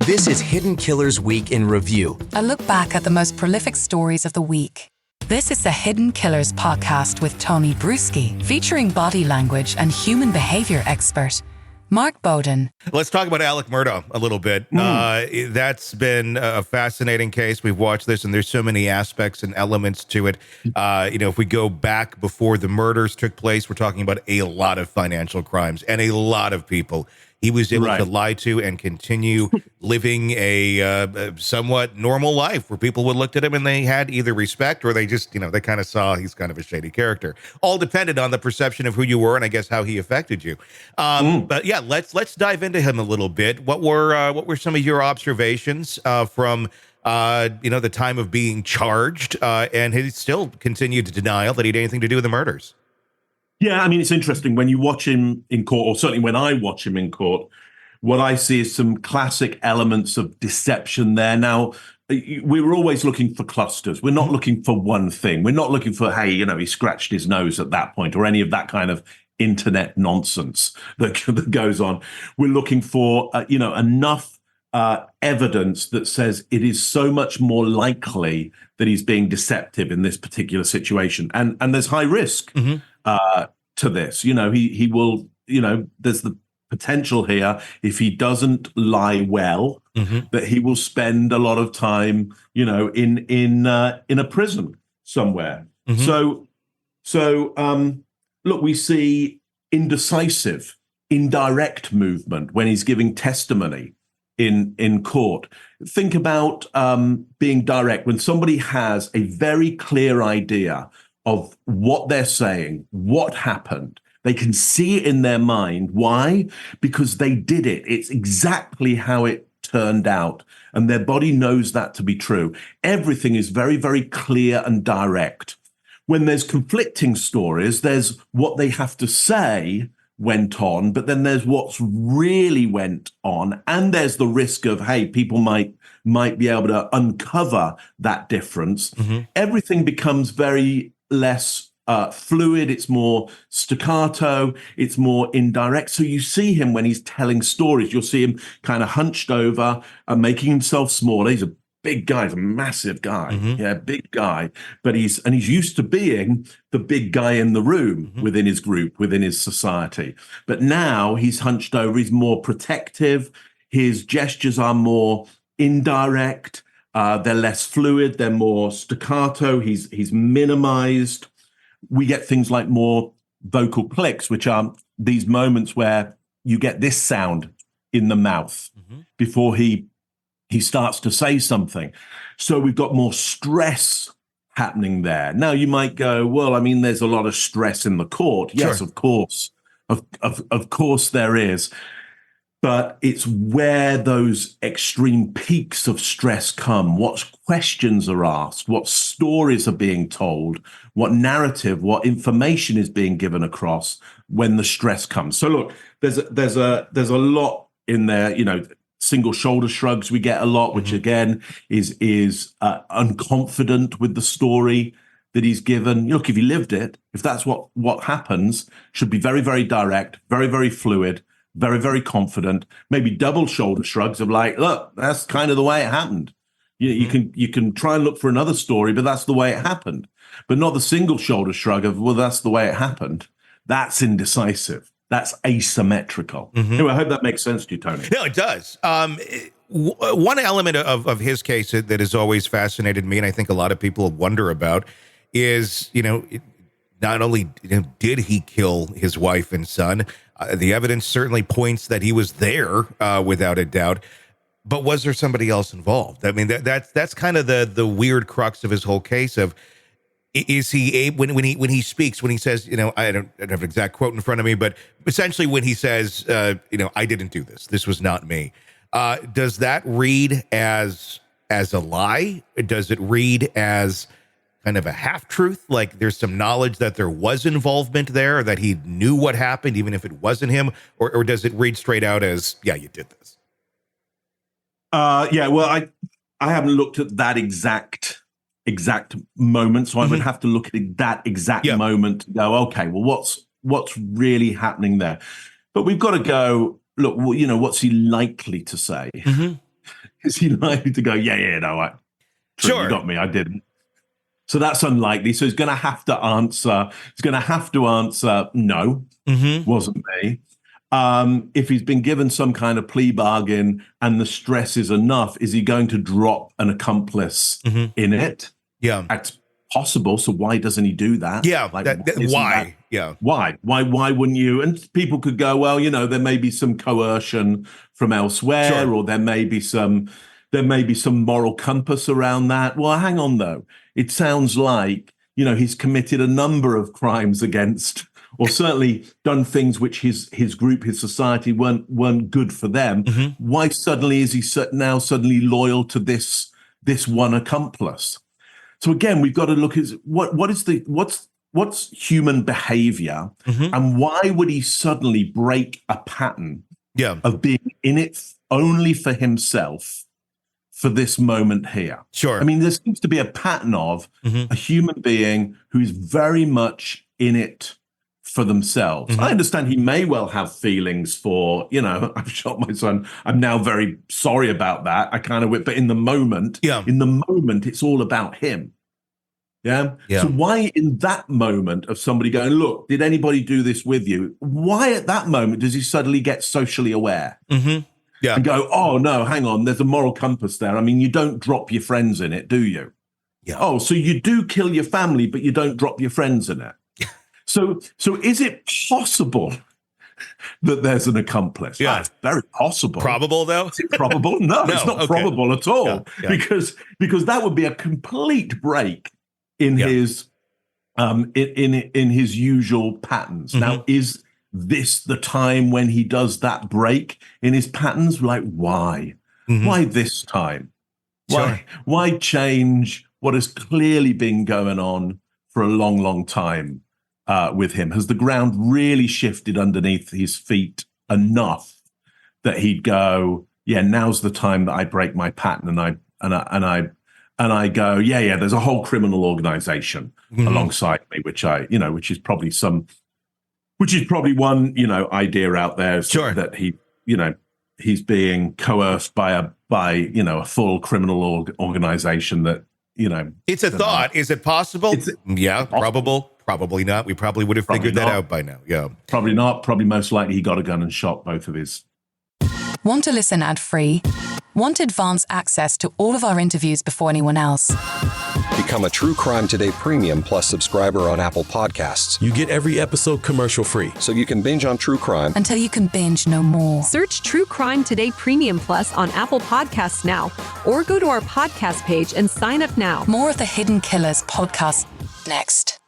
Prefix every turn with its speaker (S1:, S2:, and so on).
S1: This is Hidden Killers Week in Review.
S2: A look back at the most prolific stories of the week. This is the Hidden Killers podcast with Tony Brueski, featuring body language and human behavior expert Mark Bowden.
S3: Let's talk about Alec Murdaugh a little bit. That's been a fascinating case. We've watched this, and there's so many aspects and elements to it. If we go back before the murders took place, we're talking about a lot of financial crimes and a lot of people he was able to lie to and continue living a somewhat normal life where people would look at him and they had either respect or they just, they kind of saw he's kind of a shady character. All depended on the perception of who you were and I guess how he affected you. But yeah, let's dive into him a little bit. What were some of your observations from the time of being charged? And he still continued to denial that he had anything to do with the murders.
S4: Yeah, I mean, it's interesting when you watch him in court, or certainly when I watch him in court, what I see is some classic elements of deception there. Now, we were always looking for clusters. We're not looking for one thing. We're not looking for, hey, he scratched his nose at that point or any of that kind of internet nonsense that goes on. We're looking for, enough evidence that says it is so much more likely that he's being deceptive in this particular situation. And there's high risk. To this, he will, there's the potential here if he doesn't lie well, that he will spend a lot of time, in a prison somewhere. So look, we see indecisive, indirect movement when he's giving testimony in court. Think about being direct when somebody has a very clear idea of what they're saying, what happened. They can see it in their mind. Why? Because they did it. It's exactly how it turned out. And their body knows that to be true. Everything is very, very clear and direct. When there's conflicting stories, there's what they have to say went on, but then there's what's really went on. And there's the risk of, hey, people might be able to uncover that difference. Everything becomes very less fluid, it's more staccato, it's more indirect. So you see him when he's telling stories, you'll see him kind of hunched over and making himself smaller. He's a big guy, he's a massive guy, big guy, but he's used to being the big guy in the room within his group, within his society. But now he's hunched over, he's more protective, his gestures are more indirect, they're less fluid, they're more staccato, he's minimized. We get things like more vocal clicks, which are these moments where you get this sound in the mouth before he starts to say something. So we've got more stress happening there. Now you might go, well, I mean, there's a lot of stress in the court. Yes, of course. Of course there is. But it's where those extreme peaks of stress come, what questions are asked, what stories are being told, what narrative, what information is being given across when the stress comes. So look, there's a lot in there, single shoulder shrugs we get a lot, which again is unconfident with the story that he's given. Look, if he lived it, if that's what happens, should be very, very direct, very, very fluid, very, very confident, maybe double shoulder shrugs of like, look, that's kind of the way it happened. You can try and look for another story, but that's the way it happened. But not the single shoulder shrug of, well, that's the way it happened. That's indecisive. That's asymmetrical. Anyway, I hope that makes sense to you, Tony.
S3: No, it does. One element of his case that has always fascinated me, and I think a lot of people wonder about, is, not only did he kill his wife and son, the evidence certainly points that he was there without a doubt. But was there somebody else involved? I mean, that's kind of the weird crux of his whole case. Of is he when he speaks, when he says, I don't have an exact quote in front of me, but essentially when he says, I didn't do this. This was not me. Does that read as a lie? Does it read as kind of a half-truth, like there's some knowledge that there was involvement there, or that he knew what happened, even if it wasn't him, or does it read straight out as, yeah, you did this?
S4: Well, I haven't looked at that exact moment, so I would have to look at that exact moment and go, okay, well, what's really happening there? But we've got to go, look, what's he likely to say? Is he likely to go, no,
S3: Sure.
S4: you got me, I didn't. So that's unlikely. So he's going to have to answer. No, wasn't me. If he's been given some kind of plea bargain and the stress is enough, is he going to drop an accomplice in it?
S3: Yeah.
S4: That's possible. So why doesn't he do that?
S3: Yeah.
S4: Like,
S3: Why? Yeah.
S4: Why wouldn't you? And people could go, well, there may be some coercion from elsewhere,
S3: Sure.
S4: or there may be some moral compass around that. Well, hang on though. It sounds like, he's committed a number of crimes against, or certainly done things which his group, his society weren't good for them. Why suddenly is he now suddenly loyal to this one accomplice? So again, we've got to look at what's human behavior, and why would he suddenly break a pattern of being in it only for himself for this moment here?
S3: Sure.
S4: I mean, there seems to be a pattern of a human being who's very much in it for themselves. I understand he may well have feelings for, I've shot my son. I'm now very sorry about that. But in the moment, it's all about him. Yeah. So why in that moment of somebody going, look, did anybody do this with you? Why at that moment does he suddenly get socially aware? Yeah. And go, oh no, hang on, there's a moral compass there. I mean, you don't drop your friends in it, do you?
S3: Yeah.
S4: Oh, so you do kill your family, but you don't drop your friends in it. So is it possible that there's an accomplice?
S3: Yeah.
S4: It's very possible.
S3: Probable though?
S4: Is it probable? No, it's not probable at all.
S3: Yeah.
S4: Because that would be a complete break in his in his usual patterns. Now, is this the time when he does that break in his patterns? Like, why? Why this time? Why change what has clearly been going on for a long, long time with him? Has the ground really shifted underneath his feet enough that he'd go, now's the time that I break my pattern and I go, there's a whole criminal organization alongside me, which is probably one, idea out there that he's being coerced by a full criminal organization that,
S3: It's a thought. Is it possible? Probable. Probably not. We probably would have figured that out by now. Yeah.
S4: Probably not. Probably most likely he got a gun and shot both of his.
S2: Want to listen ad-free? Want advanced access to all of our interviews before anyone else?
S5: Become a True Crime Today Premium Plus subscriber on Apple Podcasts.
S6: You get every episode commercial-free.
S5: So you can binge on true crime
S2: until you can binge no more.
S7: Search True Crime Today Premium Plus on Apple Podcasts now, or go to our podcast page and sign up now.
S2: More of the Hidden Killers podcast next.